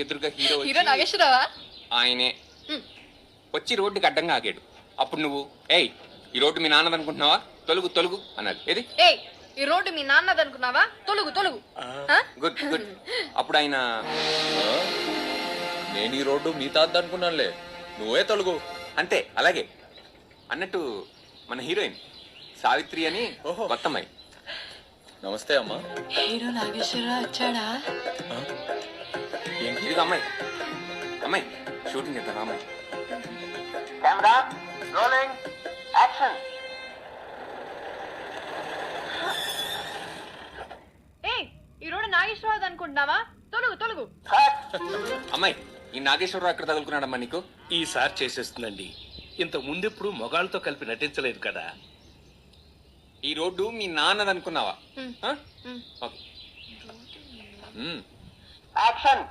ఎదురుగా hero hero నాగేశ్వరరావా? ఆయనే వచ్చి రోడ్డుకి అడ్డంగా ఆగాడు. అప్పుడు నువ్వు ఏయ్ ఈ రోడ్డు మీ నాన్నది అనుకుంటున్నావా, తొలుగు తొలుగు అన్నది. ఏది ఏయ్ ఈ రోడ్డు మీ నాన్నది అనుకున్నావా, తొలుగు తొలుగు. Good good. అప్పుడు ఆయన నేను ఈ రోడ్డు మీ తాత అనుకున్నానులే, నువ్వే తొలుగు. అంతే అలాగే అన్నట్టు మన హీరోయిన్ సావిత్రి అని కొత్తమ్మాయి. నమస్తే అమ్మా. హీరో నాగేశ్వరరావు వచ్చాడా? ఇదిగో అమ్మాయి, అమ్మాయి షూటింగ్ చేద్దాం అమ్మాయి. Camera rolling action. ఏయ్ ఈ రోడ్డు నాగేశ్వరరావు అనుకుంటున్నావా, తొలుగు తొలుగు. అమ్మాయి ఈ నాగేశ్వరరావు ఎక్కడ తగులుకున్నాడమ్మా నీకు? ఈసారి చేసేస్తుందండి. ఇంత ముందెప్పుడు మొగాళ్ళతో కలిపి నటించలేదు కదా. ఈ రోడ్డు మీ నాన్నది అనుకున్నావా? మ్. ఓకే. యాక్షన్.